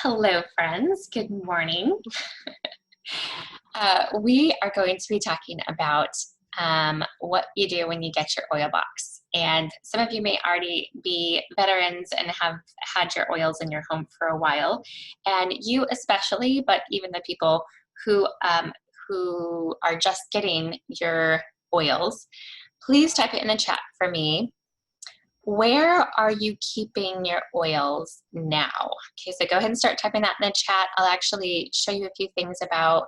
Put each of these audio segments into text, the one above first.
Hello, friends. Good morning. We are going to be talking about what you do when you get your oil box. And some of you may already be veterans and have had your oils in your home for a while. And you especially, but even the people who are just getting your oils, please type it in the chat for me. Where are you keeping your oils now? Okay, so go ahead and start typing that in the chat. I'll actually show you a few things about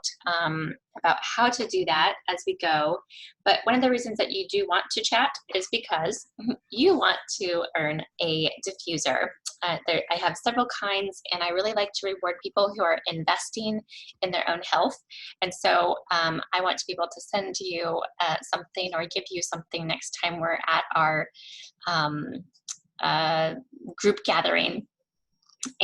how to do that as we go. But one of the reasons that you do want to chat is because you want to earn a diffuser. I have several kinds, and I really like to reward people who are investing in their own health. And so I want to be able to send you something or give you something next time we're at our group gathering.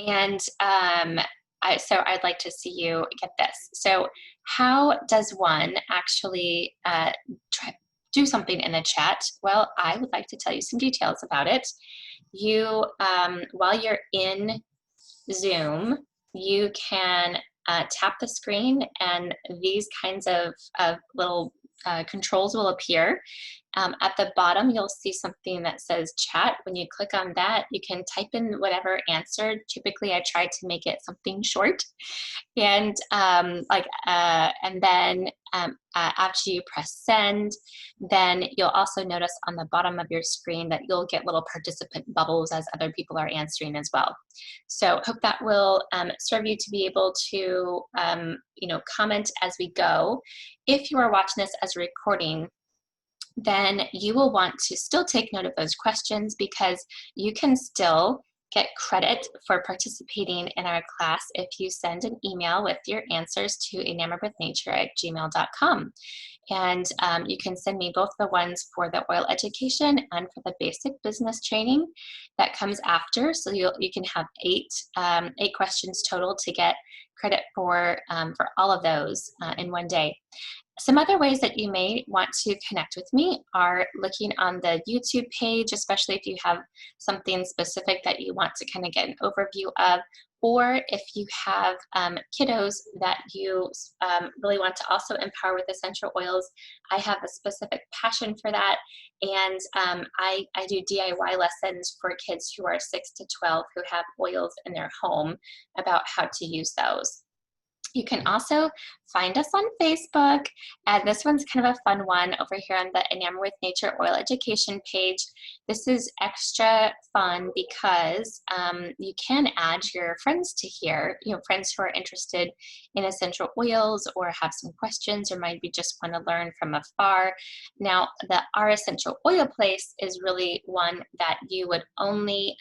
And so I'd like to see you get this. So how does one actually do something in the chat? Well, I would like to tell you some details about it. You, while you're in Zoom, you can tap the screen and these kinds of little controls will appear. At the bottom, you'll see something that says chat. When you click on that, you can type in whatever answer. Typically, I try to make it something short. And then after you press send, then you'll also notice on the bottom of your screen that you'll get little participant bubbles as other people are answering as well. So hope that will serve you to be able to comment as we go. If you are watching this as a recording, then you will want to still take note of those questions because you can still get credit for participating in our class if you send an email with your answers to enamoredwithnature@gmail.com. And you can send me both the ones for the oil education and for the basic business training that comes after. So you can have eight questions total to get credit for all of those in one day. Some other ways that you may want to connect with me are looking on the YouTube page, especially if you have something specific that you want to kind of get an overview of, or if you have kiddos that you really want to also empower with essential oils. I have a specific passion for that, and I do DIY lessons for kids who are 6 to 12 who have oils in their home about how to use those. You can also find us on Facebook, and this one's kind of a fun one over here on the Enamored with Nature Oil Education page. This is extra fun because you can add your friends to here, friends who are interested in essential oils or have some questions or maybe just want to learn from afar. Now, our essential oil place is really one that you would only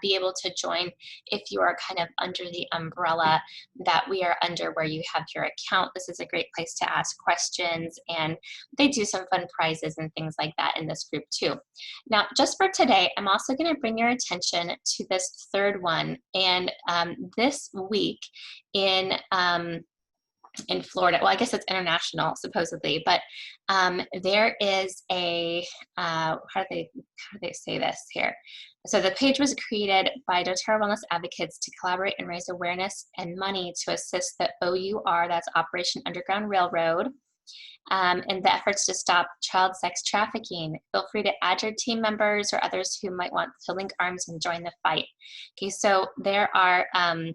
be able to join if you are kind of under the umbrella that we are under where you have your account. This is a great place to ask questions, and they do some fun prizes and things like that in this group too. Now, just for today, I'm also going to bring your attention to this third one. And this week in Florida, well, I guess it's international supposedly, but there is a how do they say this here? So the page was created by doTERRA Wellness Advocates to collaborate and raise awareness and money to assist the OUR, that's Operation Underground Railroad, in the efforts to stop child sex trafficking. Feel free to add your team members or others who might want to link arms and join the fight. Okay, so there are I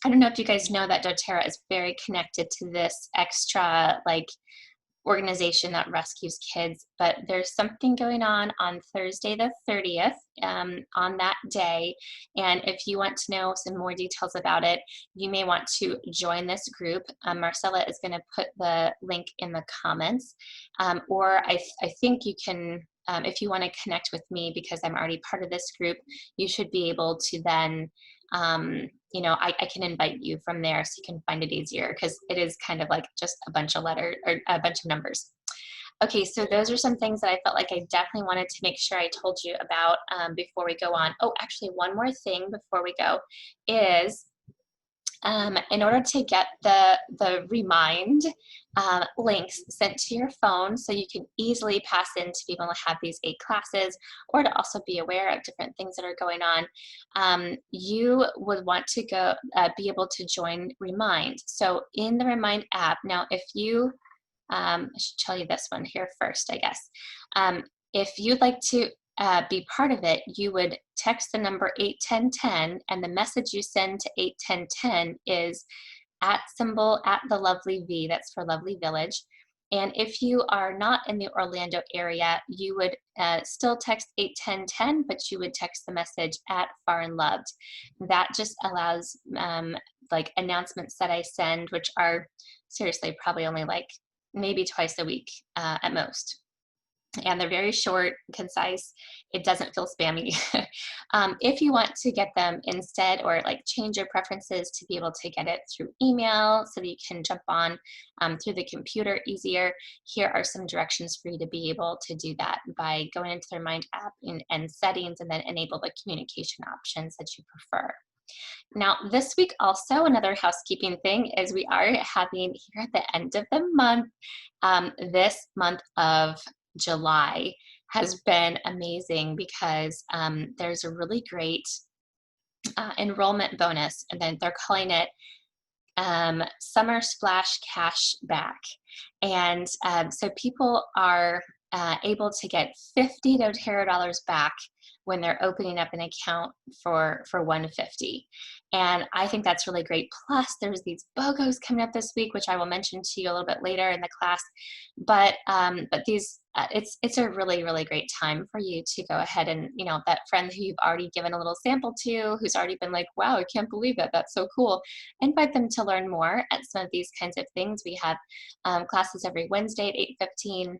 don't know if you guys know that doTERRA is very connected to this extra organization that rescues kids, but there's something going on Thursday the 30th on that day, and if you want to know some more details about it, you may want to join this group. Marcella is going to put the link in the comments, or I think you can, if you want to connect with me because I'm already part of this group, you should be able to then I can invite you from there so you can find it easier because it is kind of like just a bunch of letters or a bunch of numbers. Okay, so those are some things that I felt like I definitely wanted to make sure I told you about before we go on. Oh, actually, one more thing before we go is in order to get the remind links sent to your phone so you can easily pass in to be able to have these 8 classes, or to also be aware of different things that are going on, you would want to go be able to join Remind. So in the Remind app, now if you, I should tell you this one here first, I guess. If you'd like to be part of it, you would text the number 81010, and the message you send to 81010 is @ the Lovely V, that's for Lovely Village. And if you are not in the Orlando area, you would still text 81010, but you would text the message @Far and Loved. That just allows like announcements that I send, which are seriously probably only like maybe twice a week at most. And they're very short, concise. It doesn't feel spammy. If you want to get them instead, or like change your preferences to be able to get it through email so that you can jump on through the computer easier, here are some directions for you to be able to do that by going into the Remind app and settings, and then enable the communication options that you prefer. Now, this week also, another housekeeping thing is we are having here at the end of the month, this month of July has been amazing because there's a really great enrollment bonus, and then they're calling it Summer Splash Cash Back. And so people are able to get $50 doTERRA back when they're opening up an account for $150. And I think that's really great. Plus, there's these BOGOs coming up this week, which I will mention to you a little bit later in the class. But these, it's a really, really great time for you to go ahead and, you know, that friend who you've already given a little sample to, who's already been like, wow, I can't believe that, that's so cool. Invite them to learn more at some of these kinds of things. We have classes every Wednesday at 8:15.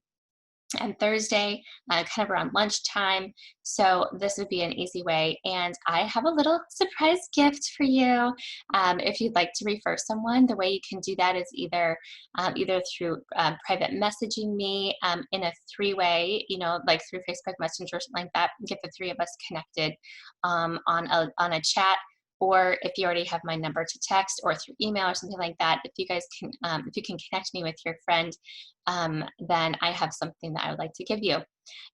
And Thursday, kind of around lunchtime. So this would be an easy way. And I have a little surprise gift for you. If you'd like to refer someone, the way you can do that is either through private messaging me in a 3-way, you know, like through Facebook Messenger or something like that. Get the 3 of us connected on a chat. Or if you already have my number to text, or through email or something like that, if you guys can, if you can connect me with your friend, then I have something that I would like to give you.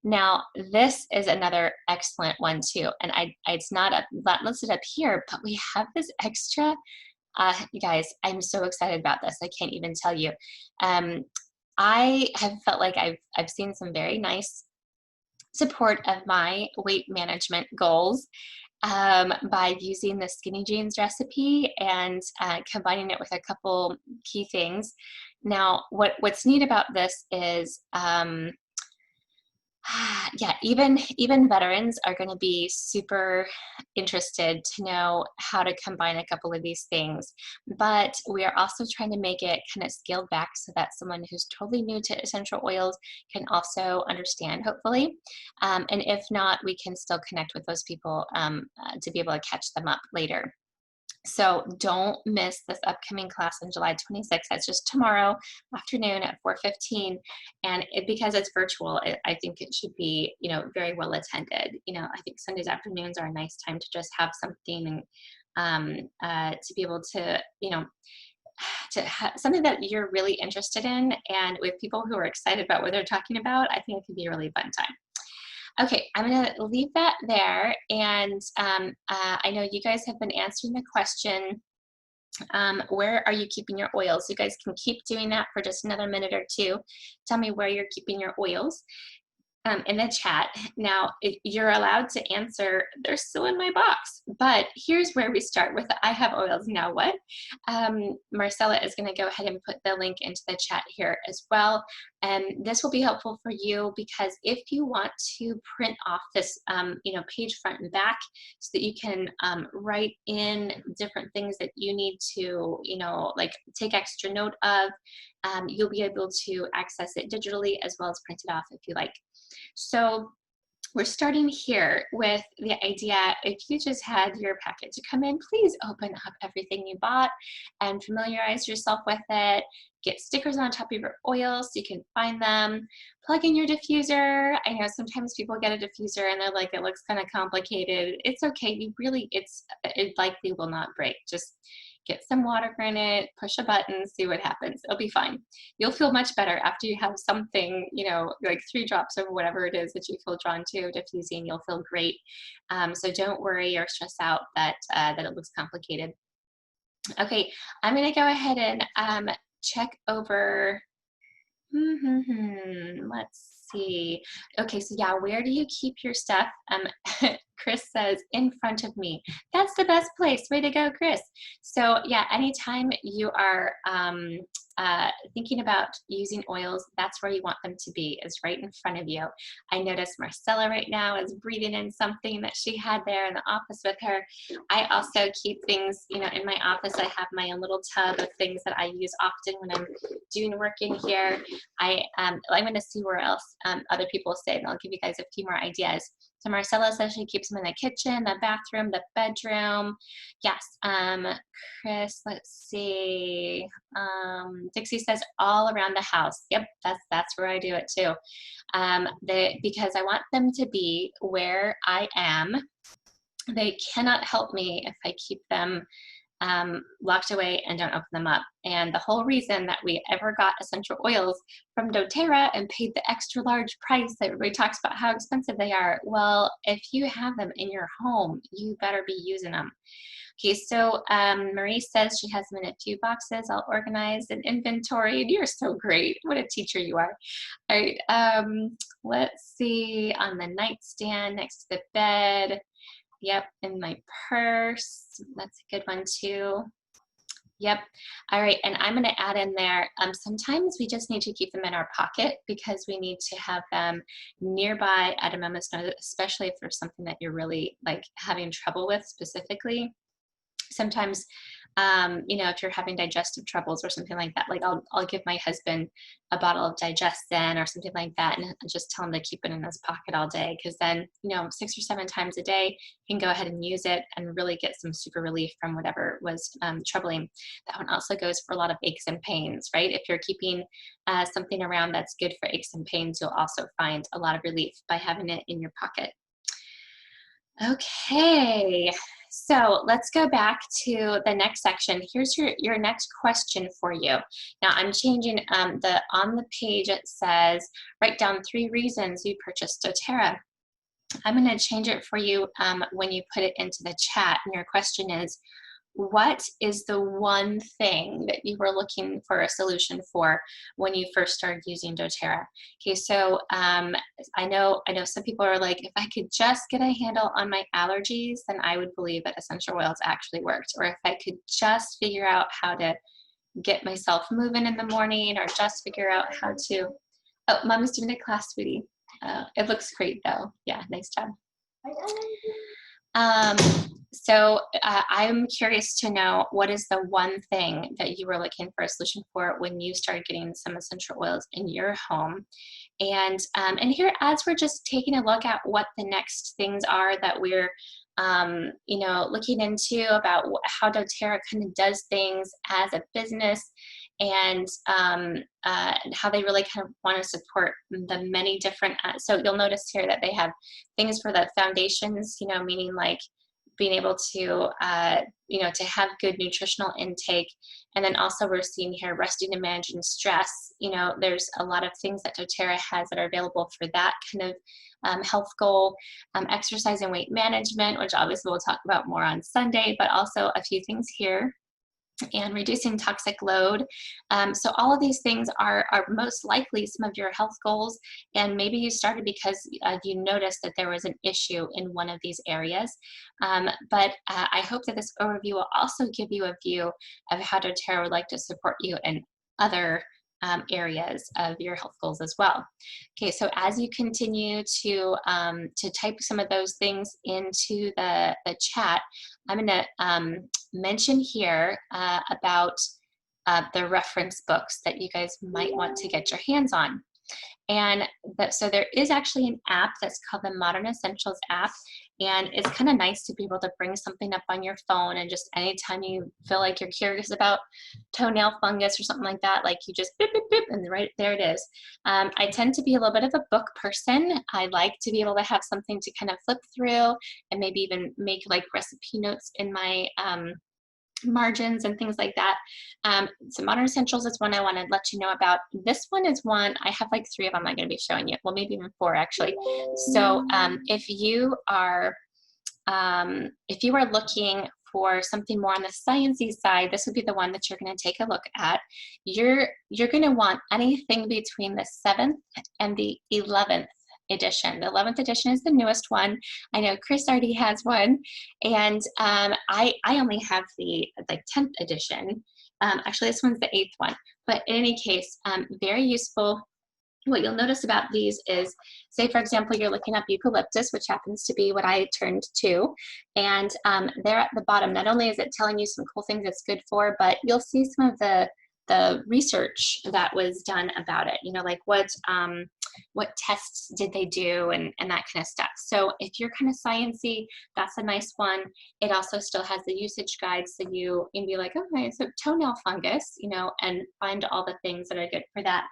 Now, this is another excellent one too, and it's not listed up here, but we have this extra. You guys, I'm so excited about this. I can't even tell you. I have felt like I've seen some very nice support of my weight management goals by using the skinny jeans recipe and combining it with a couple key things. Now, what's neat about this is, yeah, even veterans are going to be super interested to know how to combine a couple of these things. But we are also trying to make it kind of scaled back so that someone who's totally new to essential oils can also understand, hopefully. And if not, we can still connect with those people to be able to catch them up later. So don't miss this upcoming class on July 26th. That's just tomorrow afternoon at 4:15. And because it's virtual, I think it should be, you know, very well attended. You know, I think Sundays afternoons are a nice time to just have something to be able to, you know, to have something that you're really interested in, and with people who are excited about what they're talking about. I think it could be a really fun time. Okay, I'm going to leave that there. And I know you guys have been answering the question, where are you keeping your oils? You guys can keep doing that for just another minute or two. Tell me where you're keeping your oils in the chat. Now, you're allowed to answer, they're still in my box. But here's where we start with the I have oils, now what? Marcella is going to go ahead and put the link into the chat here as well. And this will be helpful for you because if you want to print off this, you know, page front and back so that you can write in different things that you need to, you know, like take extra note of, you'll be able to access it digitally as well as print it off if you like. So we're starting here with the idea, if you just had your packet to come in, please open up everything you bought and familiarize yourself with it. Get stickers on top of your oils so you can find them. Plug in your diffuser. I know sometimes people get a diffuser and they're like, it looks kind of complicated. It's okay. It likely will not break. Just get some water in it, push a button, see what happens. It'll be fine. You'll feel much better after you have something, you know, like 3 drops or whatever it is that you feel drawn to, diffusing. You'll feel great. So don't worry or stress out that that it looks complicated. Okay, I'm gonna go ahead and check over. Let's see. Okay, so yeah, where do you keep your stuff? Chris says, in front of me. That's the best place. Way to go, Chris. So yeah, anytime you are thinking about using oils, that's where you want them to be, is right in front of you. I notice Marcella right now is breathing in something that she had there in the office with her. I also keep things, you know, in my office. I have my own little tub of things that I use often when I'm doing work in here. I'm going to see where else other people say, and I'll give you guys a few more ideas. So Marcella says she keeps them in the kitchen, the bathroom, the bedroom. Yes. Chris, let's see. Dixie says all around the house. Yep, that's where I do it too. Because I want them to be where I am. They cannot help me if I keep them locked away and don't open them up. And the whole reason that we ever got essential oils from doTERRA and paid the extra large price that everybody talks about how expensive they are, well, if you have them in your home, you better be using them. Okay, so Marie says she has them in a few boxes, all organized and inventoried. You're so great. What a teacher you are. All right, let's see, on the nightstand next to the bed. Yep, in my purse. That's a good one too. Yep. All right, and I'm going to add in there, sometimes we just need to keep them in our pocket because we need to have them nearby at a moment's notice, especially if there's something that you're really like having trouble with specifically. Sometimes, you know, if you're having digestive troubles or something like that, like I'll give my husband a bottle of Digestin or something like that, and just tell him to keep it in his pocket all day, because then, you know, 6 or 7 times a day, he can go ahead and use it and really get some super relief from whatever was troubling. That one also goes for a lot of aches and pains, right? If you're keeping something around that's good for aches and pains, you'll also find a lot of relief by having it in your pocket. Okay, so let's go back to the next section. Here's your next question for you. Now I'm changing on the page it says, write down 3 reasons you purchased doTERRA. I'm going to change it for you when you put it into the chat, and your question is, what is the one thing that you were looking for a solution for when you first started using doTERRA? Okay, so I know some people are like, if I could just get a handle on my allergies, then I would believe that essential oils actually worked. Or if I could just figure out how to get myself moving in the morning, or just figure out how to, oh, Mommy's doing a class, sweetie. It looks great though. Yeah, nice job. So I'm curious to know, what is the one thing that you were looking for a solution for when you started getting some essential oils in your home? And here, as we're just taking a look at what the next things are that we're you know, looking into about how doTERRA kind of does things as a business, and how they really kind of want to support the many different, so you'll notice here that they have things for the foundations, you know, meaning like being able to, you know, to have good nutritional intake. And then also we're seeing here resting and managing stress. You know, there's a lot of things that doTERRA has that are available for that kind of health goal. Exercise and weight management, which obviously we'll talk about more on Sunday, but also a few things here. And reducing toxic load. So all of these things are most likely some of your health goals, and maybe you started because you noticed that there was an issue in one of these areas. But I hope that this overview will also give you a view of how doTERRA would like to support you in other areas of your health goals as well. Okay, so as you continue to type some of those things into the chat, I'm going to mention here about the reference books that you guys might want to get your hands on. And so there is actually an app that's called the Modern Essentials app, and it's kind of nice to be able to bring something up on your phone, and just anytime you feel like you're curious about toenail fungus or something like that, like you just beep, beep, beep, and right there it is. I tend to be a little bit of a book person. I like to be able to have something to kind of flip through and maybe even make like recipe notes in my margins and things like that. So Modern Essentials is one I want to let you know about. This one is one, I have like 3 of them I'm going to be showing you. Well, maybe even 4 actually. So if you are looking for something more on the sciencey side, this would be the one that you're going to take a look at. You're going to want anything between the 7th and the 11th edition. The 11th edition is the newest one. I know Chris already has one, and I only have the 10th edition. Actually, this one's the 8th one. But in any case, very useful. What you'll notice about these is, say for example, you're looking up eucalyptus, which happens to be what I turned to, and there at the bottom, not only is it telling you some cool things it's good for, but you'll see some of the research that was done about it. You know, like what tests did they do and that kind of stuff. So if you're kind of sciencey, that's a nice one. It also still has the usage guide, so you can be like, okay, so toenail fungus, you know, and find all the things that are good for that.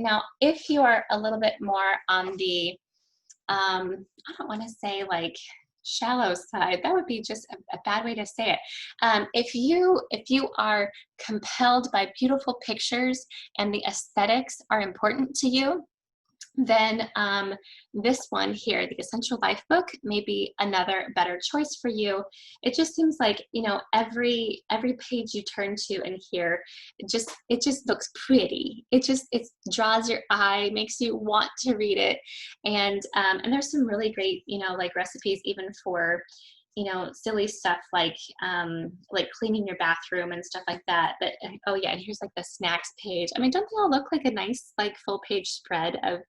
Now, if you are a little bit more on the, I don't want to say like shallow side, that would be just a bad way to say it. If you are compelled by beautiful pictures and the aesthetics are important to you, then this one here, the Essential Life book, may be another better choice for you. It just seems like, you know, every page you turn to in here, it just looks pretty. It draws your eye, makes you want to read it, and there's some really great, you know, like recipes even for, you know, silly stuff like cleaning your bathroom and stuff like that. But oh yeah, and here's like the snacks page. I mean, don't they all look like a nice like full page spread of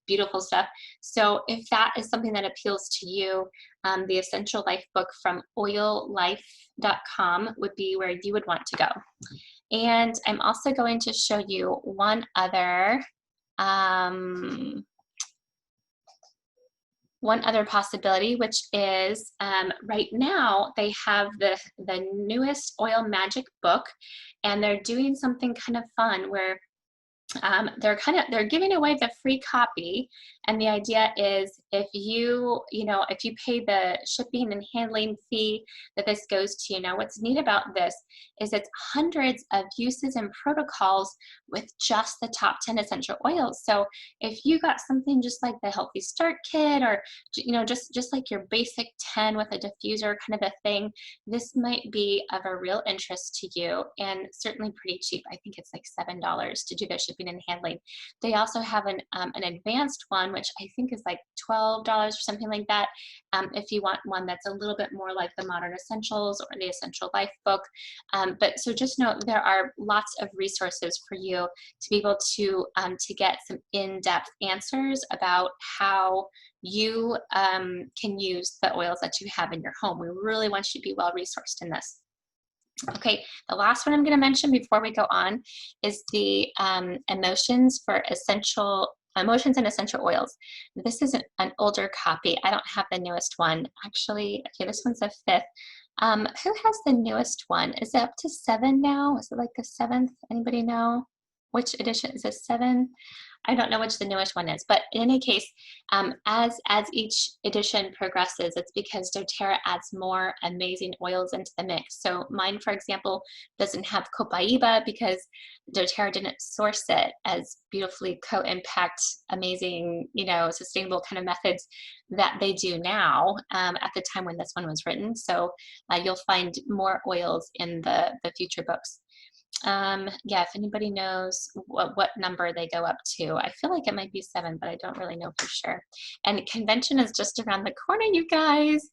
beautiful stuff? So if that is something that appeals to you, the Essential Life book from oillife.com would be where you would want to go. And I'm also going to show you one other possibility, which is right now they have the newest Oil Magic book, and they're doing something kind of fun where they're giving away the free copy, and the idea is if you pay the shipping and handling fee, that this goes to you. Now, what's neat about this is it's hundreds of uses and protocols with just the top 10 essential oils. So if you got something just like the Healthy Start Kit, or you know, just like your basic 10 with a diffuser kind of a thing, this might be of a real interest to you, and certainly pretty cheap. I think it's like $7 to do the shipping and handling. They also have an advanced one, which I think is like $12 or something like that, if you want one that's a little bit more like the Modern Essentials or the Essential Life book. But so just know there are lots of resources for you to be able to get some in-depth answers about how you can use the oils that you have in your home. We really want you to be well resourced in this. Okay, the last one I'm going to mention before we go on is the Emotions and Essential Oils. This is an older copy. I don't have the newest one. Actually, okay, this one's the 5th. Who has the newest one? Is it up to 7 now? Is it like the 7th? Anybody know? Which edition? Is it 7? I don't know which the newest one is, but in any case, as each edition progresses, it's because doTERRA adds more amazing oils into the mix. So mine, for example, doesn't have copaiba because doTERRA didn't source it as beautifully co-impact, amazing, you know, sustainable kind of methods that they do now at the time when this one was written. So you'll find more oils in the future books. Yeah, if anybody knows what number they go up to, I feel like it might be 7, but I don't really know for sure. And convention is just around the corner, you guys.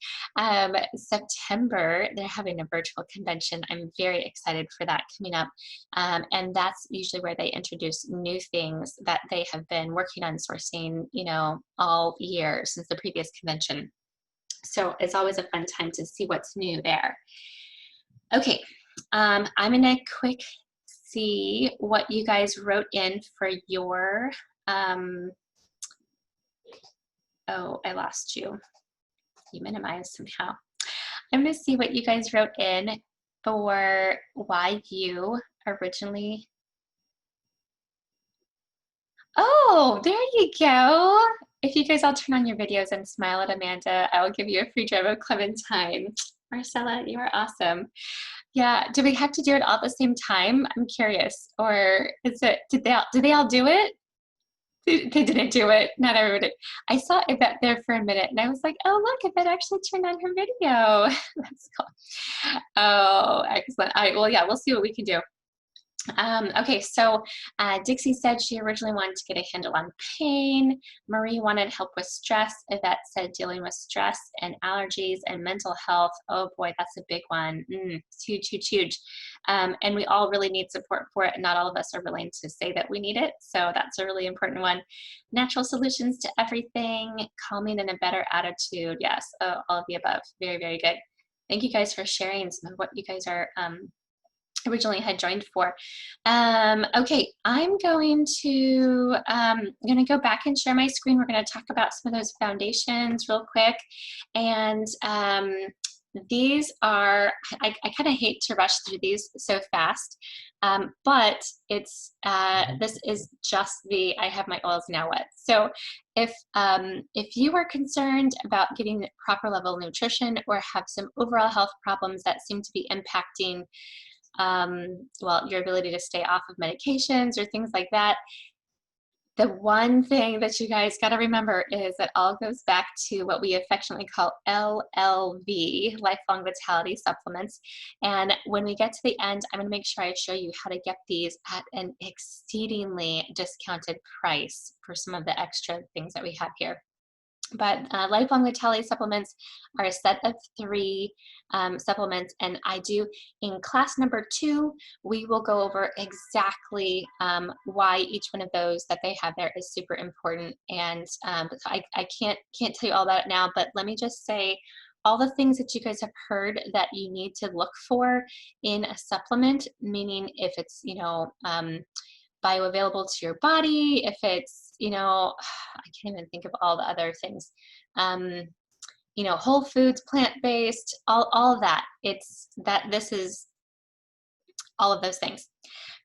September, they're having a virtual convention. I'm very excited for that coming up. And that's usually where they introduce new things that they have been working on sourcing, you know, all year since the previous convention. So it's always a fun time to see what's new there. Okay. I'm gonna quick see what you guys wrote in for your, oh, I lost you. You minimized somehow. I'm gonna see what you guys wrote in for why you originally, oh, there you go. If you guys all turn on your videos and smile at Amanda, I will give you a free drum of clementine. Marcella, you are awesome. Yeah. Do we have to do it all at the same time? I'm curious. Or is it, did they all do it? They didn't do it. Not everybody. I saw Yvette there for a minute and I was like, oh, look, Yvette actually turned on her video. That's cool. Oh, excellent. All right. Well, yeah, we'll see what we can do. Okay, so Dixie said she originally wanted to get a handle on pain. Marie wanted help with stress. Yvette said dealing with stress and allergies and mental health. Oh boy, that's a big one. It's huge, huge, huge. And we all really need support for it. And not all of us are willing to say that we need it. So that's a really important one. Natural solutions to everything, calming and a better attitude. Yes, all of the above. Very, very good. Thank you guys for sharing some of what you guys are originally had joined for. Okay, I'm going to go back and share my screen. We're going to talk about some of those foundations real quick. And these are, I kind of hate to rush through these so fast, but it's, this is just the, I have my oils now wet. So if you are concerned about getting the proper level of nutrition or have some overall health problems that seem to be impacting well, your ability to stay off of medications or things like that, the one thing that you guys got to remember is that all goes back to what we affectionately call LLV, lifelong vitality supplements. And when we get to the end, I'm going to make sure I show you how to get these at an exceedingly discounted price for some of the extra things that we have here. But lifelong vitality supplements are a set of 3 supplements, and I do in class number 2 we will go over exactly why each one of those that they have there is super important. And I can't tell you all that now, but let me just say all the things that you guys have heard that you need to look for in a supplement, meaning if it's, you know, bioavailable to your body, if it's, you know, I can't even think of all the other things, you know, whole foods, plant-based, all of that. It's that this is all of those things.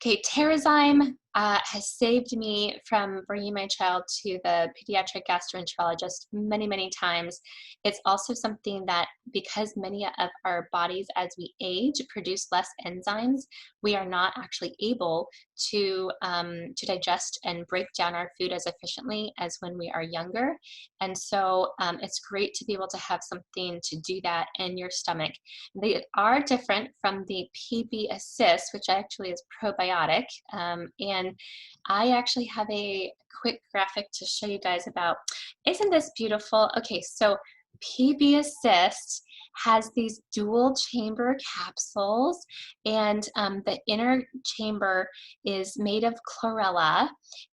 Okay, Terrazyme has saved me from bringing my child to the pediatric gastroenterologist many, many times. It's also something that, because many of our bodies as we age produce less enzymes, we are not actually able to digest and break down our food as efficiently as when we are younger. And so it's great to be able to have something to do that in your stomach. They are different from the PB Assist, which actually is probiotic. And I actually have a quick graphic to show you guys about. Isn't this beautiful? Okay, so PB Assist has these dual chamber capsules, and the inner chamber is made of chlorella,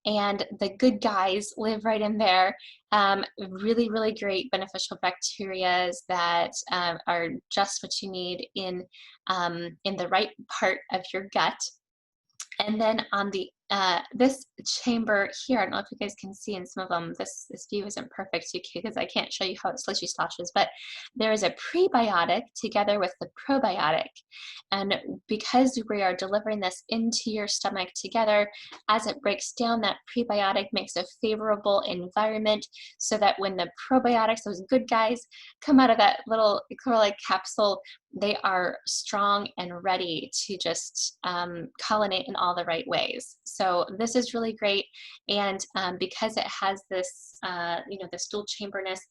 and the good guys live right in there. Really, really great beneficial bacteria that are just what you need in the right part of your gut. And then on the this chamber here, I don't know if you guys can see in some of them, this view isn't perfect because I can't show you how it slishy sloshes, but there is a prebiotic together with the probiotic. And because we are delivering this into your stomach together, as it breaks down, that prebiotic makes a favorable environment so that when the probiotics, those good guys, come out of that little chlorella capsule, they are strong and ready to just colonate in all the right ways. So this is really great, and because it has this, you know, this dual chamberness,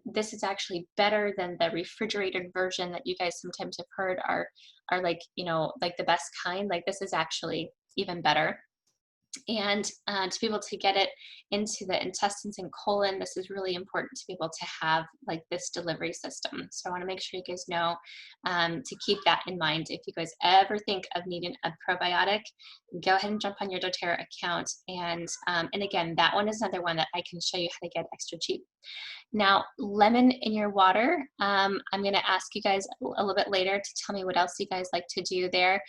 this is actually better than the refrigerated version that you guys sometimes have heard are like, you know, like the best kind. Like this is actually even better. And to be able to get it into the intestines and colon, this is really important to be able to have like this delivery system. So I want to make sure you guys know to keep that in mind. If you guys ever think of needing a probiotic, go ahead and jump on your doTERRA account. And again, that one is another one that I can show you how to get extra cheap. Now, lemon in your water, I'm going to ask you guys a little bit later to tell me what else you guys like to do there.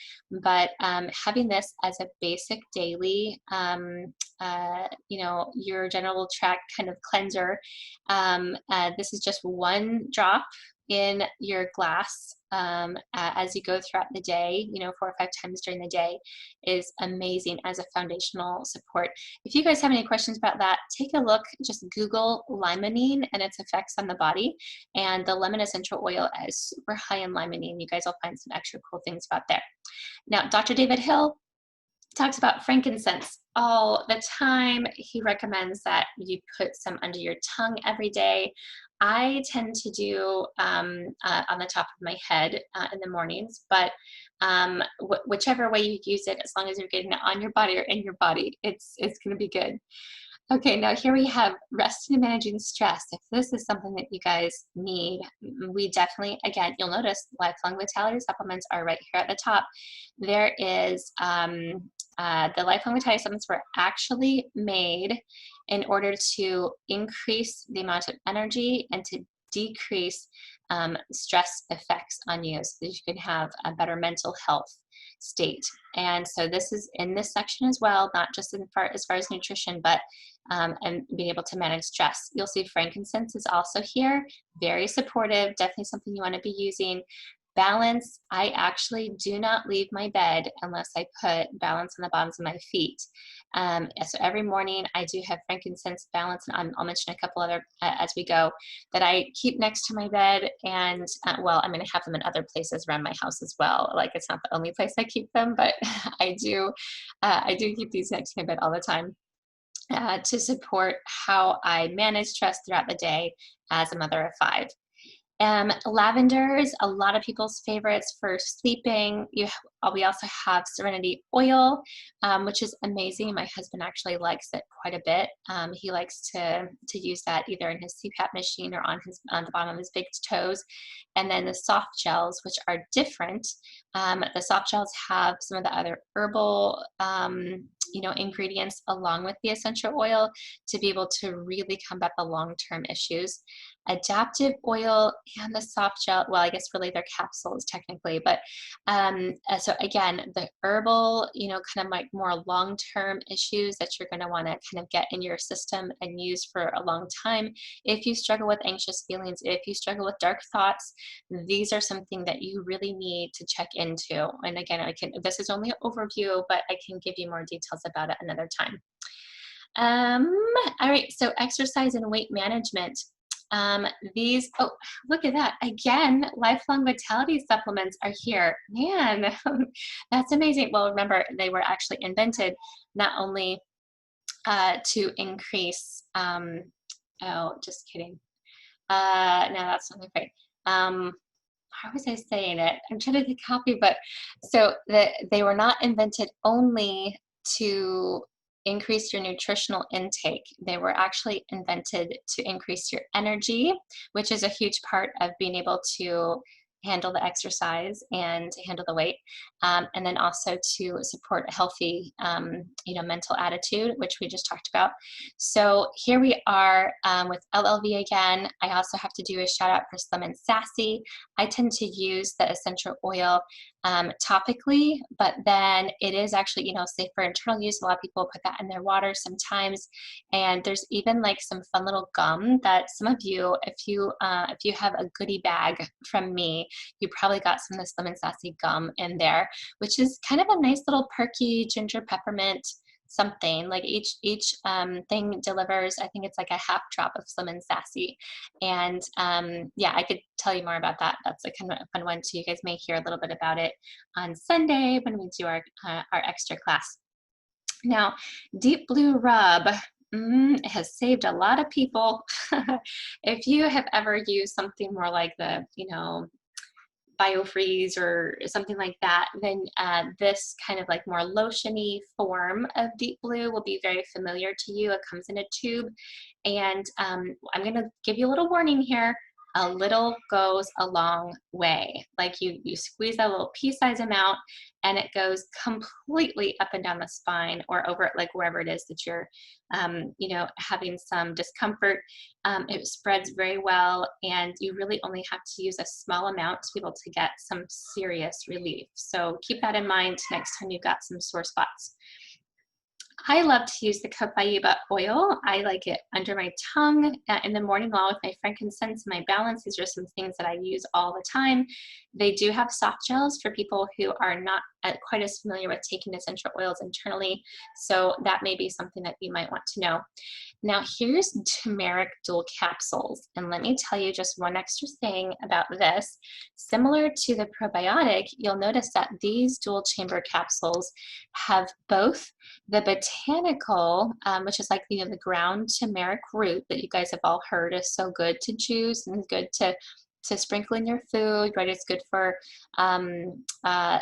But having this as a basic daily, you know, your general tract kind of cleanser, this is just 1 drop in your glass as you go throughout the day, 4 or 5 times during the day, is amazing as a foundational support. If you guys have any questions about that, take a look, just Google limonene and its effects on the body, and the lemon essential oil is super high in limonene. You guys will find some extra cool things about there. Now, Dr. David Hill talks about frankincense all the time. He recommends that you put some under your tongue every day. I tend to do on the top of my head in the mornings, but whichever way you use it, as long as you're getting it on your body or in your body, it's going to be good. Okay, now here we have resting and managing stress. If this is something that you guys need, we definitely, again, you'll notice lifelong vitality supplements are right here at the top. There is the lifelong vitality supplements were actually made in order to increase the amount of energy and to decrease stress effects on you so that you can have a better mental health state. And so this is in this section as well, not just as far as nutrition, but and being able to manage stress. You'll see frankincense is also here, very supportive, definitely something you want to be using. Balance, I actually do not leave my bed unless I put balance on the bottoms of my feet. So every morning I do have frankincense, balance, and I'll mention a couple other as we go, that I keep next to my bed. And well, I'm going to have them in other places around my house as well. Like, it's not the only place I keep them, but I do keep these next to my bed all the time. To support how I manage stress throughout the day as a mother of 5. Lavender is a lot of people's favorites for sleeping. We also have serenity oil, which is amazing. My husband actually likes it quite a bit. He likes to use that either in his CPAP machine or on the bottom of his big toes. And then the soft gels, which are different. The soft gels have some of the other herbal ingredients along with the essential oil to be able to really combat the long-term issues. Adaptive oil and the soft gel, well, I guess really they're capsules technically, but so again, the herbal, kind of like more long-term issues that you're going to want to kind of get in your system and use for a long time. If you struggle with anxious feelings, if you struggle with dark thoughts, these are something that you really need to check into. And again, this is only an overview, but I can give you more details about it another time. All right, so exercise and weight management. Oh, look at that. Again, lifelong vitality supplements are here. Man, that's amazing. Well, remember, they were actually invented not only to increase, oh, just kidding. No, that's not right. How was I saying it? I'm trying to copy, but so they were not invented only to increase your nutritional intake. They were actually invented to increase your energy, which is a huge part of being able to handle the exercise and handle the weight, and then also to support a healthy, mental attitude, which we just talked about. So here we are with LLV again. I also have to do a shout out for Slim and Sassy. I tend to use the essential oil topically, but then it is actually, safe for internal use. A lot of people put that in their water sometimes. And there's even like some fun little gum that some of you, if you have a goodie bag from me, you probably got some of the Slim and Sassy gum in there, which is kind of a nice little perky ginger peppermint something. Like each thing delivers, I think it's like a half drop of Slim and Sassy. And yeah, I could tell you more about that. That's a kind of a fun one too. You guys may hear a little bit about it on Sunday when we do our extra class. Now, Deep Blue Rub has saved a lot of people. If you have ever used something more like the, BioFreeze or something like that, then this kind of like more lotiony form of Deep Blue will be very familiar to you. It comes in a tube, and I'm going to give you a little warning here. A little goes a long way. Like you squeeze that little pea-sized amount, and it goes completely up and down the spine or over like wherever it is that you're, having some discomfort. It spreads very well, and you really only have to use a small amount to be able to get some serious relief. So keep that in mind next time you've got some sore spots. I love to use the copaiba oil. I like it under my tongue in the morning along with my frankincense and my balance. These are some things that I use all the time. They do have soft gels for people who are not quite as familiar with taking essential oils internally. So that may be something that you might want to know. Now here's turmeric dual capsules. And let me tell you just one extra thing about this. Similar to the probiotic, you'll notice that these dual chamber capsules have both the botanical, which is like, the ground turmeric root that you guys have all heard is so good to juice and good to sprinkle in your food, right? It's good for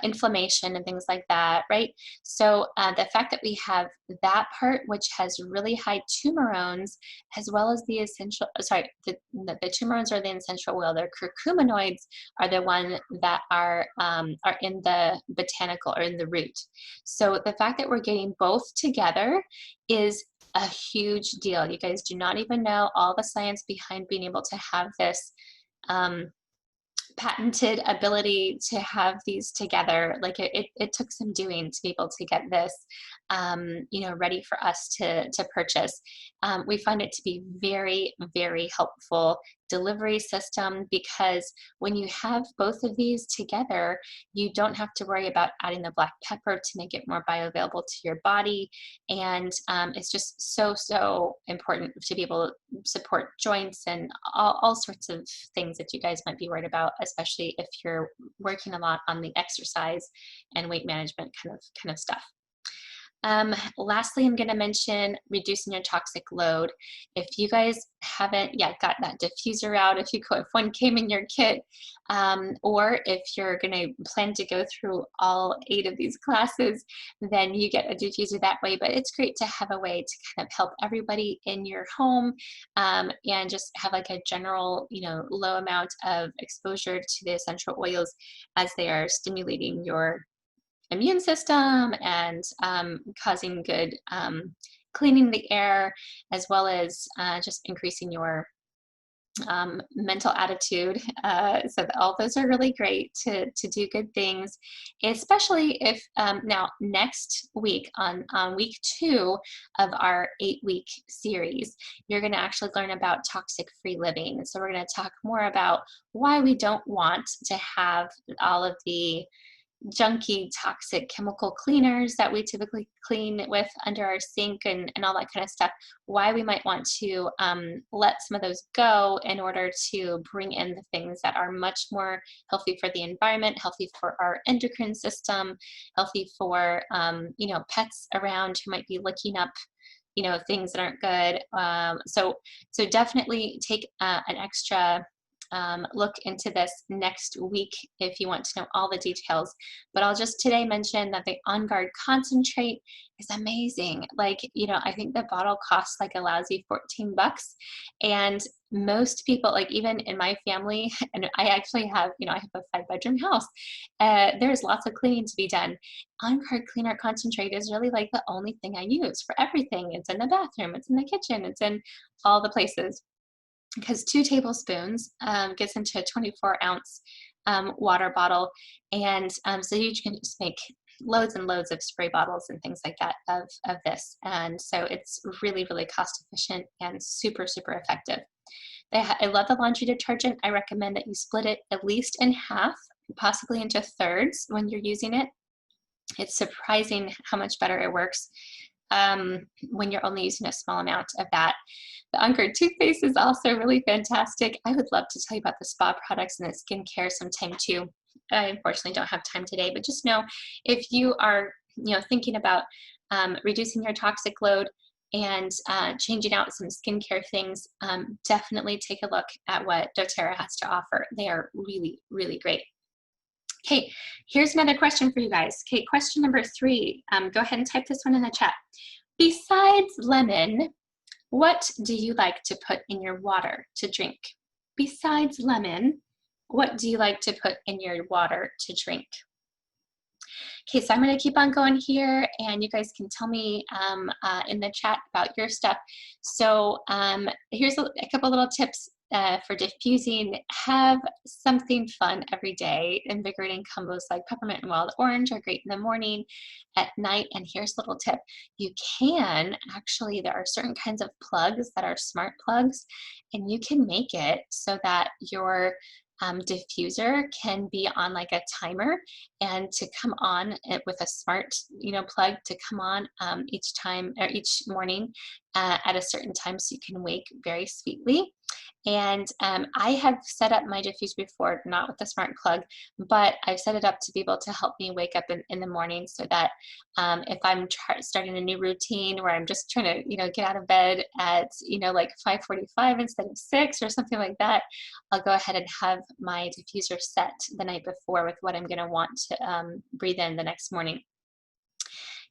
inflammation and things like that, right? So the fact that we have that part, which has really high tumerones, as well as the essential, the tumerones are the essential oil. The curcuminoids are the one that are in the botanical or in the root. So the fact that we're getting both together is a huge deal. You guys do not even know all the science behind being able to have this patented ability to have these together. Like it took some doing to be able to get this, ready for us to purchase. We find it to be very, very helpful delivery system, because when you have both of these together, you don't have to worry about adding the black pepper to make it more bioavailable to your body. And it's just so important to be able to support joints and all sorts of things that you guys might be worried about, especially if you're working a lot on the exercise and weight management kind of stuff. Lastly, I'm going to mention reducing your toxic load. If you guys haven't yet got that diffuser out, if one came in your kit, or if you're going to plan to go through all 8 of these classes, then you get a diffuser that way. But it's great to have a way to kind of help everybody in your home, and just have like a general, low amount of exposure to the essential oils as they are stimulating your immune system and causing good cleaning the air, as well as just increasing your mental attitude. So all those are really great to do good things, especially if now next week on week 2 of our 8-week series, you're going to actually learn about toxic free living. So we're going to talk more about why we don't want to have all of the junky, toxic chemical cleaners that we typically clean with under our sink and all that kind of stuff, why we might want to let some of those go in order to bring in the things that are much more healthy for the environment, healthy for our endocrine system, healthy for, pets around who might be licking up things that aren't good. So definitely take an extra look into this next week if you want to know all the details. But I'll just today mention that the On Guard concentrate is amazing. Like, I think the bottle costs like a lousy $14. And most people, like even in my family, and I actually have, I have a 5-bedroom house, there's lots of cleaning to be done. On Guard Cleaner Concentrate is really like the only thing I use for everything. It's in the bathroom, it's in the kitchen, it's in all the places. Because 2 tablespoons gets into a 24-ounce water bottle. And so you can just make loads and loads of spray bottles and things like that of this. And so it's really, really cost efficient and super, super effective. I love the laundry detergent. I recommend that you split it at least in half, possibly into thirds when you're using it. It's surprising how much better it works when you're only using a small amount of that. The On Guard toothpaste is also really fantastic. I would love to tell you about the spa products and the skincare sometime too. I unfortunately don't have time today, but just know if you are, thinking about reducing your toxic load and changing out some skincare things, definitely take a look at what doTERRA has to offer. They are really, really great. Okay, here's another question for you guys. Okay, question number 3. Go ahead and type this one in the chat. Besides lemon, what do you like to put in your water to drink? Besides lemon, what do you like to put in your water to drink? Okay, so I'm going to keep on going here, and you guys can tell me in the chat about your stuff. So here's a couple little tips. for diffusing, have something fun every day. Invigorating combos like peppermint and wild orange are great in the morning, at night. And here's a little tip. You can actually, there are certain kinds of plugs that are smart plugs, and you can make it so that your diffuser can be on like a timer, and to come on it with a smart, plug to come on each time or each morning at a certain time, so you can wake very sweetly. And I have set up my diffuser before, not with the smart plug, but I've set it up to be able to help me wake up in the morning, so that if I'm starting a new routine where I'm just trying to, get out of bed at, like 5:45 instead of 6 or something like that, I'll go ahead and have my diffuser set the night before with what I'm going to want to breathe in the next morning.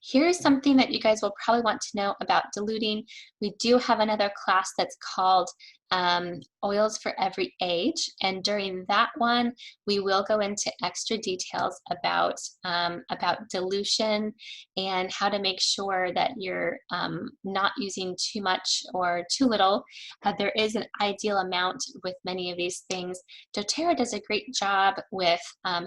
Here's something that you guys will probably want to know about diluting. We do have another class that's called Oils for Every Age, and during that one, we will go into extra details about dilution and how to make sure that you're not using too much or too little. There is an ideal amount with many of these things. doTERRA does a great job with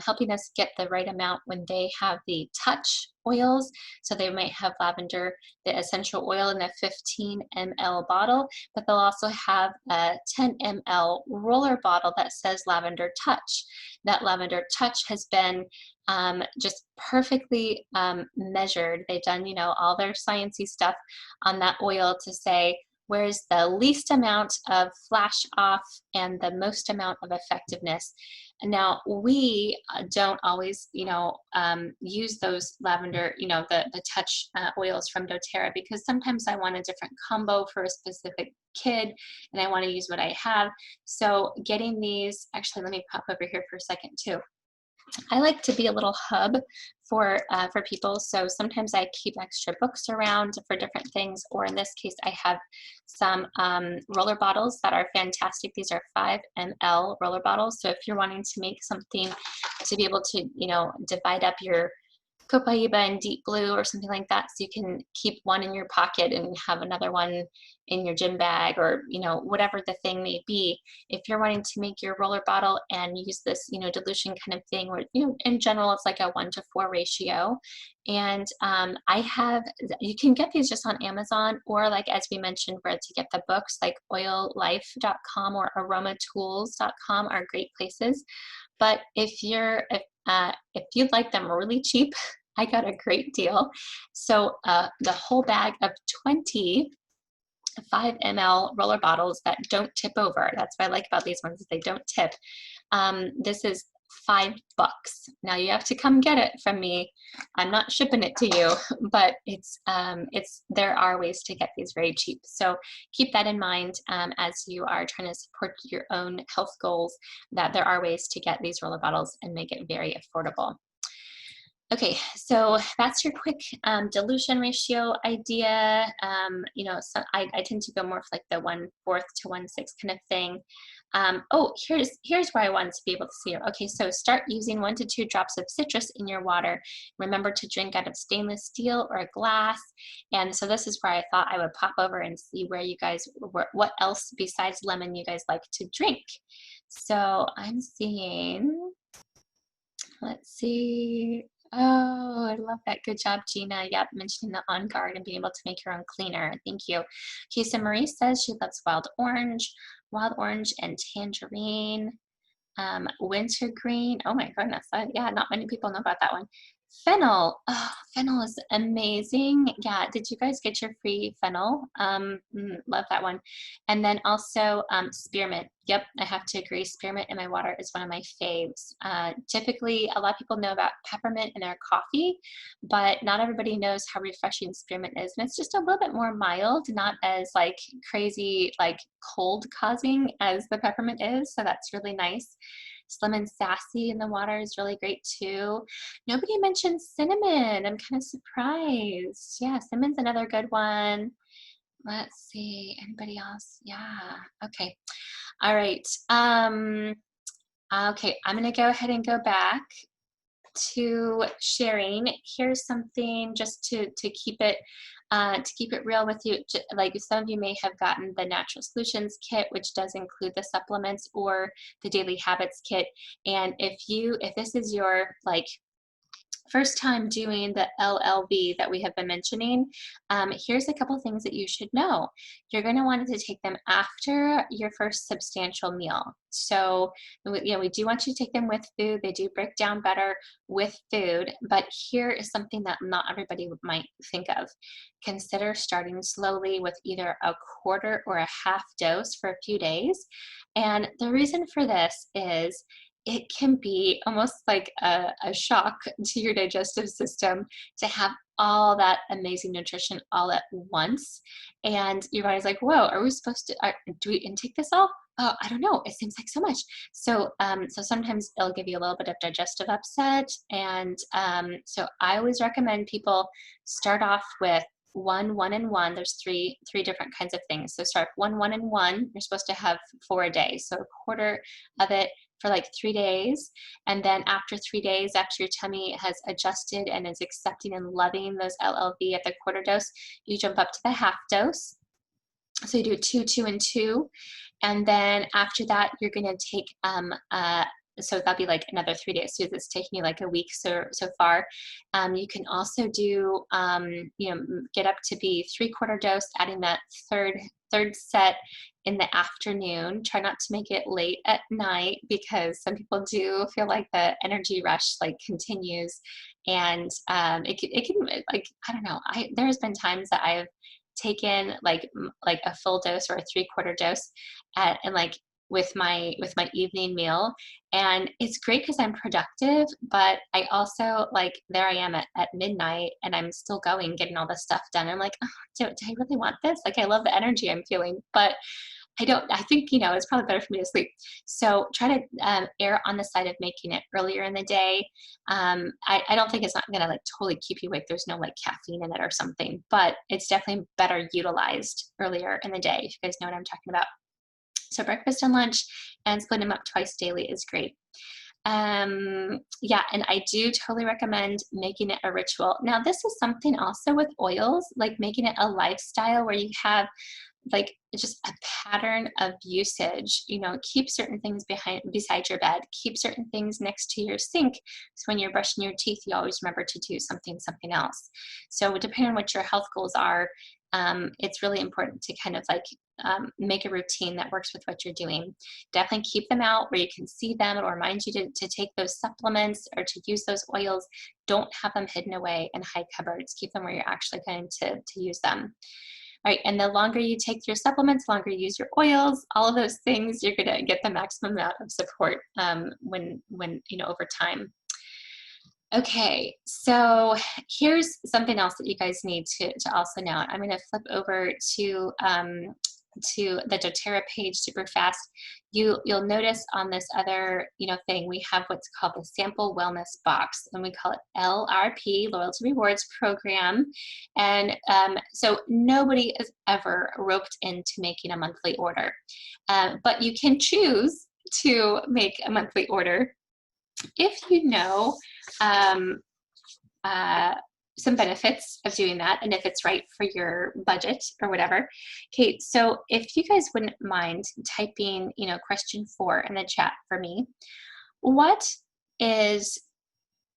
helping us get the right amount when they have the touch oils. So they might have lavender, the essential oil in a 15 ml bottle, but they'll also have a 10 ml roller bottle that says lavender touch. That lavender touch has been just perfectly measured. They've done, all their sciencey stuff on that oil to say where's the least amount of flash off and the most amount of effectiveness. Now, we don't always, use those lavender, the touch oils from doTERRA, because sometimes I want a different combo for a specific kid and I want to use what I have. So getting these, actually, let me pop over here for a second too. I like to be a little hub for people, so sometimes I keep extra books around for different things, or in this case, I have some roller bottles that are fantastic. These are 5 ml roller bottles, so if you're wanting to make something to be able to, divide up your Copaiba and Deep Blue or something like that, so you can keep one in your pocket and have another one in your gym bag, or whatever the thing may be. If you're wanting to make your roller bottle and use this dilution kind of thing, where in general it's like a 1-to-4 ratio, and you can get these just on Amazon, or like as we mentioned, where to get the books like oillife.com or aromatools.com are great places. But if you'd like them really cheap, I got a great deal. So the whole bag of 20 5 ml roller bottles that don't tip over. That's what I like about these ones, is they don't tip. This is $5. Now you have to come get it from me. I'm not shipping it to you, but there are ways to get these very cheap. So keep that in mind as you are trying to support your own health goals, that there are ways to get these roller bottles and make it very affordable. Okay, so that's your quick dilution ratio idea. So I tend to go more for like the 1/4 to 1/6 kind of thing. Oh, here's where I wanted to be able to see it. Okay, so start using 1 to 2 drops of citrus in your water. Remember to drink out of stainless steel or glass. And so this is where I thought I would pop over and see where you guys, what else besides lemon you guys like to drink. So I'm seeing, let's see. Oh, I love that. Good job, Gina. Yep, mentioning the On Guard and being able to make your own cleaner. Thank you. Okay, so Marie says she loves wild orange and tangerine, wintergreen. Oh my goodness. Yeah, not many people know about that one. Fennel. Oh, fennel is amazing. Yeah, did you guys get your free fennel? Love that one. And then also spearmint. Yep, I have to agree. Spearmint in my water is one of my faves. Typically, a lot of people know about peppermint in their coffee, but not everybody knows how refreshing spearmint is. And it's just a little bit more mild, not as like crazy, like cold causing as the peppermint is. So that's really nice. Lemon sassy in the water is really great too. Nobody mentioned cinnamon. I'm kind of surprised. Yeah, cinnamon's another good one. Let's see, anybody else? Yeah, okay. All right. Okay, I'm gonna go ahead and go back. to sharing, here's something just to keep it real with you. Like some of you may have gotten the Natural Solutions kit, which does include the supplements, or the Daily Habits kit. And if this is your like first time doing the LLB that we have been mentioning, here's a couple things that you should know. You're going to want to take them after your first substantial meal. So, we do want you to take them with food. They do break down better with food, but here is something that not everybody might think of. Consider starting slowly with either a quarter or a half dose for a few days. And the reason for this is it can be almost like a shock to your digestive system to have all that amazing nutrition all at once. And your body's like, whoa, are we supposed to, do we intake this all? Oh, I don't know. It seems like so much. So, so sometimes it'll give you a little bit of digestive upset. And so I always recommend people start off with one, and one. There's three different kinds of things. So start one, and one. You're supposed to have 4 a day. So a quarter of it for like 3 days. And then after 3 days, after your tummy has adjusted and is accepting and loving those LLV at the quarter dose, you jump up to the half dose. So you do 2, 2, and 2. And then after that, you're going to take, so that'll be like another 3 days. So it's taking you like a week so far. You can also do, get up to be 3/4 dose, adding that third set in the afternoon. Try not to make it late at night because some people do feel like the energy rush like continues, and it can like, I don't know. There's been times that I've taken like a full dose or a 3/4 dose and like with my evening meal, and it's great because I'm productive, but I also like there I am at midnight and I'm still going getting all this stuff done. I'm like, oh, do I really want this? Like I love the energy I'm feeling, but I think, it's probably better for me to sleep. So try to err on the side of making it earlier in the day. I don't think it's not going to like totally keep you awake. There's no like caffeine in it or something, but it's definitely better utilized earlier in the day, if you guys know what I'm talking about. So breakfast and lunch and split them up twice daily is great. Yeah, and I do totally recommend making it a ritual. Now, this is something also with oils, like making it a lifestyle where you have like just a pattern of usage. Keep certain things beside your bed, keep certain things next to your sink, so when you're brushing your teeth you always remember to do something else. So depending on what your health goals are, it's really important to kind of like make a routine that works with what you're doing. Definitely keep them out where you can see them. It'll remind you to take those supplements or to use those oils. Don't have them hidden away in high cupboards. Keep them where you're actually going to use them. All right, and the longer you take your supplements, the longer you use your oils, all of those things, you're going to get the maximum amount of support when over time. Okay, so here's something else that you guys need to also know. I'm going to flip over to the doTERRA page super fast. You'll notice on this other thing, we have what's called the sample wellness box, and we call it LRP, Loyalty Rewards Program. And so nobody is ever roped into making a monthly order, but you can choose to make a monthly order if you know some benefits of doing that, and if it's right for your budget or whatever. Okay, so if you guys wouldn't mind typing, question 4 in the chat for me. What is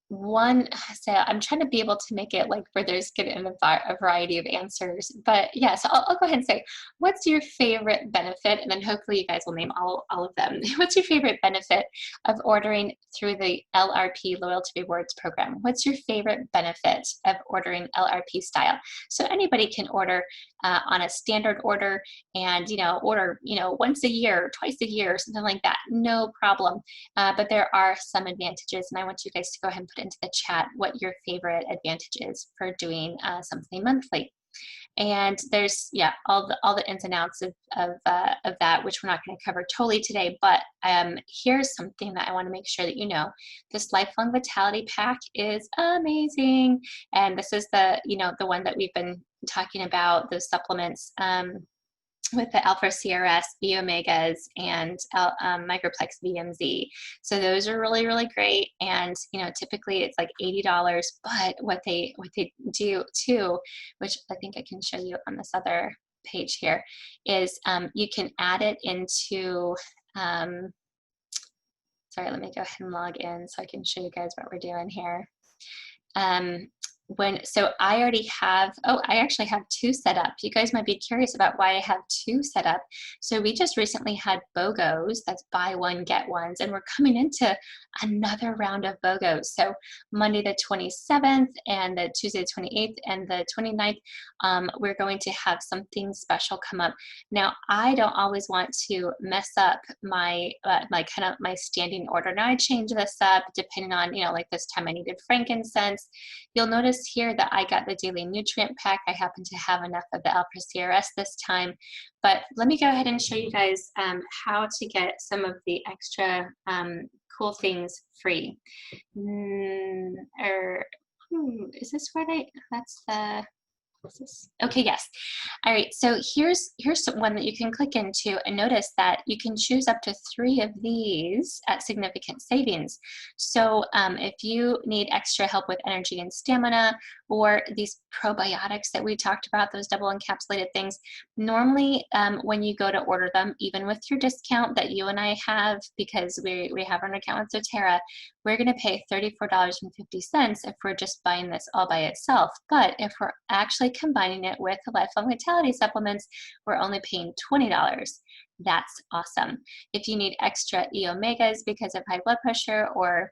one, so I'm trying to be able to make it like where there's a variety of answers, but yeah, so I'll go ahead and say, what's your favorite benefit? And then hopefully you guys will name all of them. What's your favorite benefit of ordering through the LRP Loyalty Rewards Program? What's your favorite benefit of ordering LRP style? So anybody can order on a standard order and, order, once a year, twice a year, something like that, no problem. But there are some advantages, and I want you guys to go ahead and put into the chat what your favorite advantage is for doing something monthly. And there's all the ins and outs of that, which we're not going to cover totally today. But here's something that I want to make sure that you know: this Lifelong Vitality Pack is amazing, and this is the the one that we've been talking about, those supplements. with the Alpha CRS, B omegas, and Microplex VMZ. So those are really, really great. And you know, typically it's like $80. But what they do too, which I think I can show you on this other page here, is you can add it into. Sorry, let me go ahead and log in so I can show you guys what we're doing here. So I already have, oh, I actually have two set up. You guys might be curious about why I have two set up. So we just recently had BOGOs, that's buy one, get ones, and we're coming into another round of BOGOs. So Monday the 27th and the Tuesday the 28th and the 29th, we're going to have something special come up. Now, I don't always want to mess up my my standing order. Now I change this up depending on, you know, like this time I needed frankincense. You'll notice here that I got the daily nutrient pack. I happen to have enough of the Alpha CRS this time, but let me go ahead and show you guys how to get some of the extra cool things free. Is this where that's the, okay, yes. All right, so here's one that you can click into and notice that you can choose up to 3 of these at significant savings. So if you need extra help with energy and stamina, or these probiotics that we talked about, those double encapsulated things, normally when you go to order them, even with your discount that you and I have, because we have an account with doTERRA, we're gonna pay $34.50 if we're just buying this all by itself. But if we're actually combining it with the Lifelong Vitality supplements, we're only paying $20. That's awesome. If you need extra E omegas because of high blood pressure or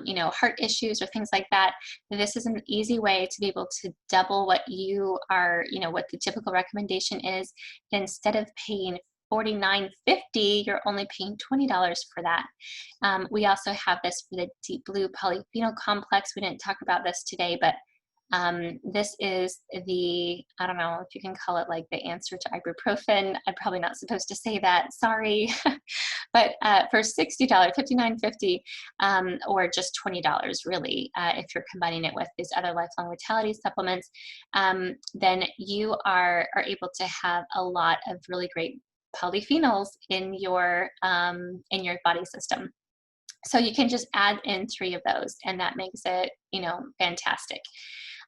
you know, heart issues or things like that, this is an easy way to be able to double what you are, you know, what the typical recommendation is. Instead of paying $49.50, you're only paying $20 for that. We also have this for the Deep Blue Polyphenol Complex. We didn't talk about this today, but this is the, I don't know if you can call it like the answer to ibuprofen. I'm probably not supposed to say that, sorry. But for $60, $59.50, or just $20 really, if you're combining it with these other Lifelong Vitality supplements, then you are able to have a lot of really great polyphenols in your body system. So you can just add in 3 of those, and that makes it, you know, fantastic.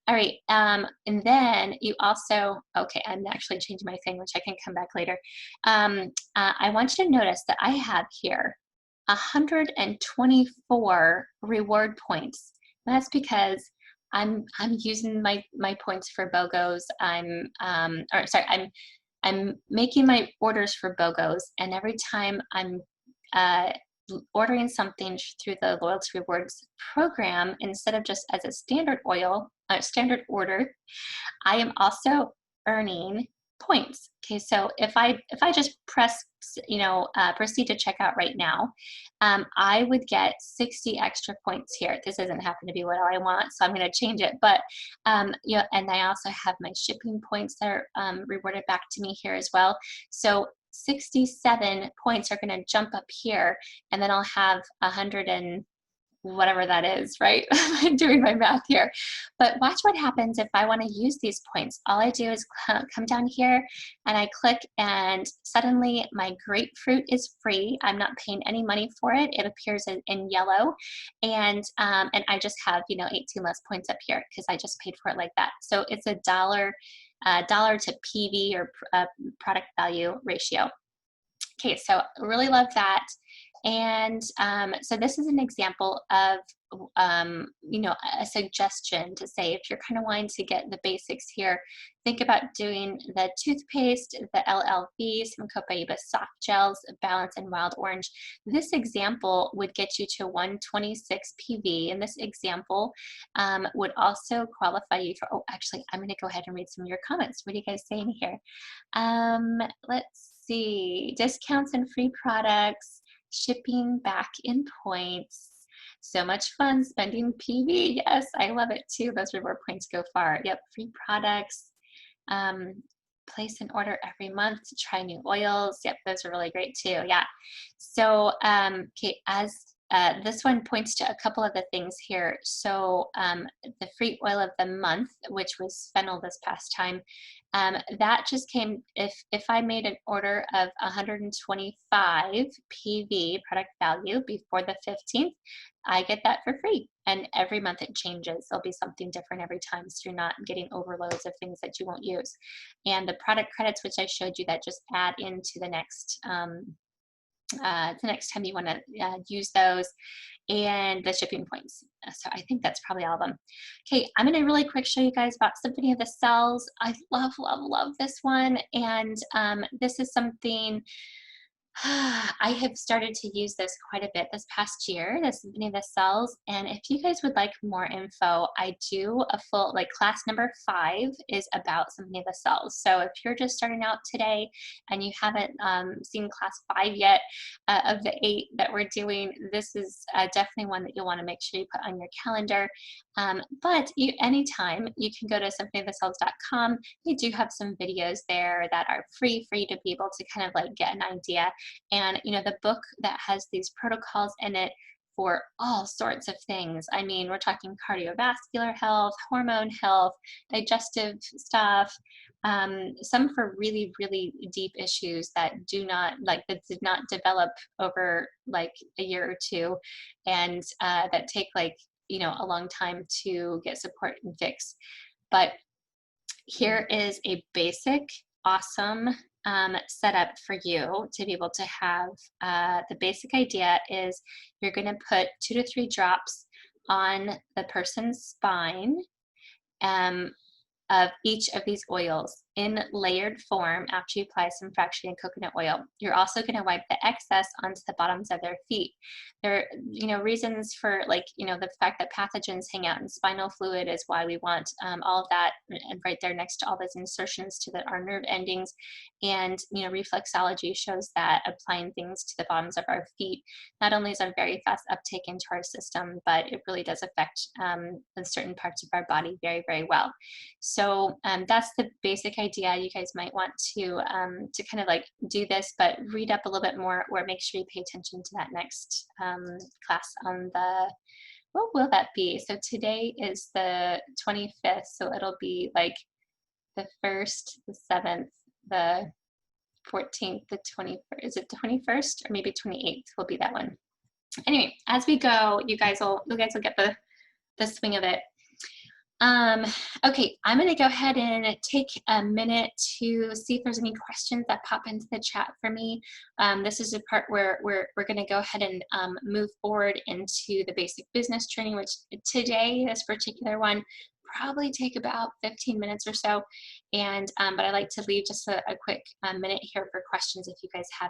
All right, and then you also, okay, I'm actually changing my thing, which I can come back later. I want you to notice that I have here 124 reward points. That's because I'm using my points for BOGOs. I'm making my orders for BOGOs, and every time I'm ordering something through the loyalty rewards program, instead of just as a standard order, I am also earning points. Okay, so if I just press, you know, proceed to checkout right now, I would get 60 extra points here. This doesn't happen to be what I want, so I'm going to change it. But you know, and I also have my shipping points that are rewarded back to me here as well. So 67 points are going to jump up here, and then I'll have 100 and whatever that is, right? I'm doing my math here. But watch what happens if I want to use these points. All I do is come down here and I click, and suddenly my grapefruit is free. I'm not paying any money for it. It appears in yellow, and I just have, you know, 18 less points up here because I just paid for it like that. So it's a dollar to PV, or product value ratio. Okay, so really love that. And so this is an example of, you know, a suggestion to say, if you're kind of wanting to get the basics here, think about doing the toothpaste, the LLV, some Copaiba soft gels, Balance, and Wild Orange. This example would get you to 126 PV, and this example would also qualify you for, oh, actually, I'm going to go ahead and read some of your comments. What are you guys saying here? Let's see, discounts and free products, shipping back in points. So much fun spending PV. Yes, I love it too. Those reward points go far. Yep, free products. Place an order every month to try new oils. Yep, those are really great too. Yeah. So, okay, as this one points to a couple of the things here. So the free oil of the month, which was fennel this past time, that just came, if I made an order of 125 PV product value before the 15th, I get that for free. And every month it changes. There'll be something different every time, so you're not getting overloads of things that you won't use. And the product credits, which I showed you, that just add into the next time you want to use those, and the shipping points. So I think that's probably all of them. Okay, I'm going to really quick show you guys about Symphony of the Cells. I love, love, love this one. And this is something I have started to use this quite a bit this past year, the Symphony of the Cells. And if you guys would like more info, I do a full, like class number 5 is about Symphony of the Cells. So if you're just starting out today and you haven't seen class 5 yet of the 8 that we're doing, this is definitely one that you'll want to make sure you put on your calendar. But anytime you can go to symphonyofthecells.com. We do have some videos there that are free for you to be able to kind of like get an idea. And you know, the book that has these protocols in it for all sorts of things. I mean, we're talking cardiovascular health, hormone health, digestive stuff, some for really, really deep issues that do not, like, that did not develop over like a year or two, and that take like, you know, a long time to get support and fix. But here is a basic, awesome setup for you to be able to have. The basic idea is you're going to put 2 to 3 drops on the person's spine of each of these oils in layered form after you apply some fractionated coconut oil. You're also going to wipe the excess onto the bottoms of their feet. There are, you know, reasons for, like, you know, the fact that pathogens hang out in spinal fluid is why we want all of that right there next to all those insertions to our nerve endings. And, you know, reflexology shows that applying things to the bottoms of our feet not only is a very fast uptake into our system, but it really does affect certain parts of our body very, very well. So that's the basic idea. You guys might want to kind of like do this, but read up a little bit more, or make sure you pay attention to that next class on the, what will that be? So today is the 25th, so it'll be like the 1st, the 7th, the 14th, the 21st, is it the 21st or maybe 28th will be that one. Anyway, as we go, you guys will get the swing of it. Okay, I'm going to go ahead and take a minute to see if there's any questions that pop into the chat for me. This is the part where we're going to go ahead and move forward into the basic business training, which today, this particular one, probably take about 15 minutes or so. And but I like to leave just a quick minute here for questions if you guys have any.